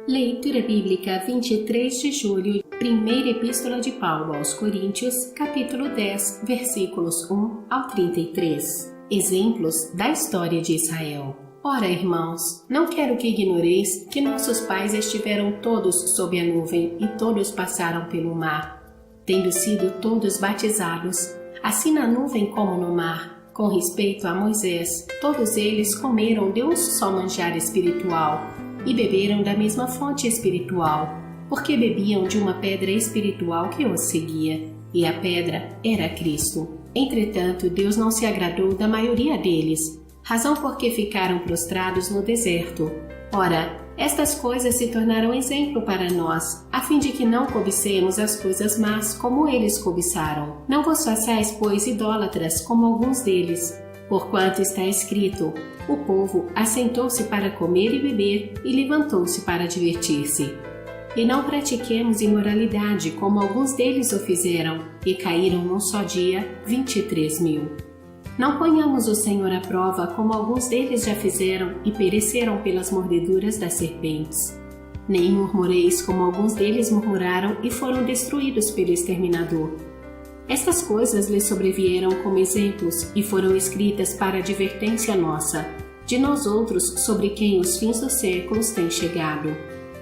Leitura Bíblica 23 de julho, Primeira Epístola de Paulo aos Coríntios, capítulo 10, versículos 1 ao 33. Exemplos da história de Israel. Ora, irmãos, não quero que ignoreis que nossos pais estiveram todos sob a nuvem e todos passaram pelo mar, tendo sido todos batizados, assim na nuvem como no mar. Com respeito a Moisés, todos eles comeram de um só manjar espiritual e beberam da mesma fonte espiritual, porque bebiam de uma pedra espiritual que os seguia, e a pedra era Cristo. Entretanto, Deus não se agradou da maioria deles, razão porque ficaram prostrados no deserto. Ora, estas coisas se tornaram exemplo para nós, a fim de que não cobicemos as coisas más como eles cobiçaram. Não vos façais, pois, idólatras como alguns deles, porquanto está escrito: o povo assentou-se para comer e beber e levantou-se para divertir-se. E não pratiquemos imoralidade como alguns deles o fizeram, e caíram num só dia 23.000. Não ponhamos o Senhor à prova como alguns deles já fizeram e pereceram pelas mordeduras das serpentes. Nem murmureis como alguns deles murmuraram e foram destruídos pelo exterminador. Estas coisas lhes sobrevieram como exemplos e foram escritas para advertência nossa, de nós outros sobre quem os fins dos séculos têm chegado.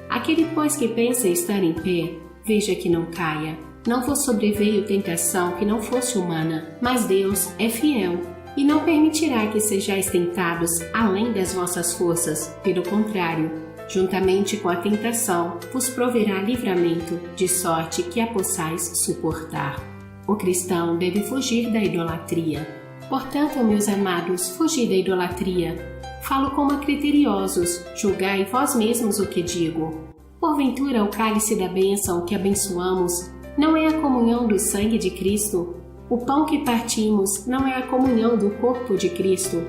Aquele, pois, que pensa estar em pé, veja que não caia. Não vos sobreveio tentação que não fosse humana, mas Deus é fiel e não permitirá que sejais tentados além das vossas forças. Pelo contrário, juntamente com a tentação, vos proverá livramento, de sorte que a possais suportar. O cristão deve fugir da idolatria. Portanto, meus amados, fugi da idolatria. Falo como a criteriosos, julgai vós mesmos o que digo. Porventura o cálice da bênção que abençoamos não é a comunhão do sangue de Cristo? O pão que partimos não é a comunhão do corpo de Cristo?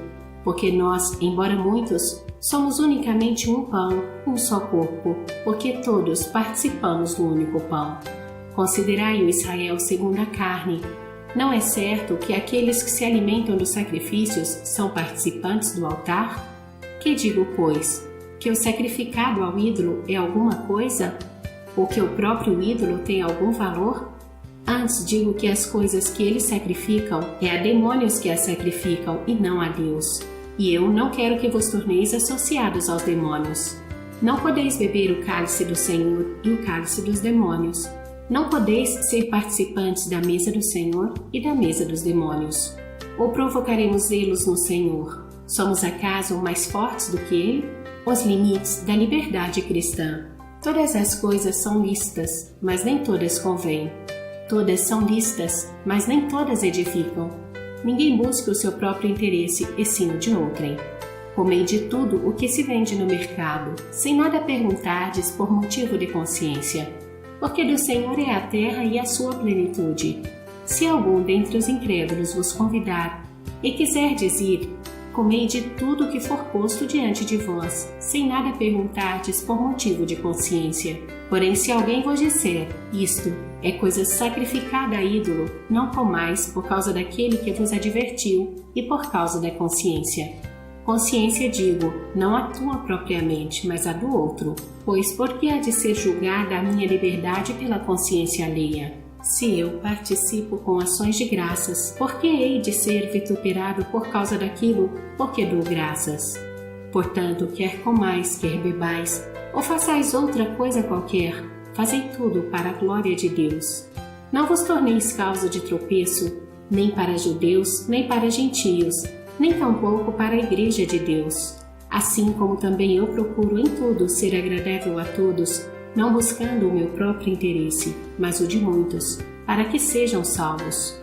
Porque nós, embora muitos, somos unicamente um pão, um só corpo, porque todos participamos do único pão. Considerai o Israel segundo a carne. Não é certo que aqueles que se alimentam dos sacrifícios são participantes do altar? Que digo, pois? Que o sacrificado ao ídolo é alguma coisa? Ou que o próprio ídolo tem algum valor? Antes digo que as coisas que eles sacrificam é a demônios que as sacrificam e não a Deus. E eu não quero que vos torneis associados aos demônios. Não podeis beber o cálice do Senhor e o cálice dos demônios. Não podeis ser participantes da mesa do Senhor e da mesa dos demônios. Ou provocaremos zelos no Senhor? Somos acaso mais fortes do que Ele? Os limites da liberdade cristã. Todas as coisas são lícitas, mas nem todas convêm. Todas são lícitas, mas nem todas edificam. Ninguém busca o seu próprio interesse, e sim o de outrem. Comei de tudo o que se vende no mercado, sem nada perguntardes por motivo de consciência. Porque do Senhor é a terra e a sua plenitude. Se algum dentre os incrédulos vos convidar, e quiserdes ir, comei de tudo o que for posto diante de vós, sem nada perguntardes por motivo de consciência. Porém, se alguém vos disser, isto é coisa sacrificada a ídolo, não comais por causa daquele que vos advertiu e por causa da consciência. Consciência digo, não a tua propriamente, mas a do outro. Pois por que há de ser julgada a minha liberdade pela consciência alheia? Se eu participo com ações de graças, por que hei de ser vituperado por causa daquilo por que dou graças? Portanto, quer comais, quer bebais, ou façais outra coisa qualquer, fazei tudo para a glória de Deus. Não vos torneis causa de tropeço, nem para judeus, nem para gentios, nem tampouco para a igreja de Deus. Assim como também eu procuro em tudo ser agradável a todos, não buscando o meu próprio interesse, mas o de muitos, para que sejam salvos.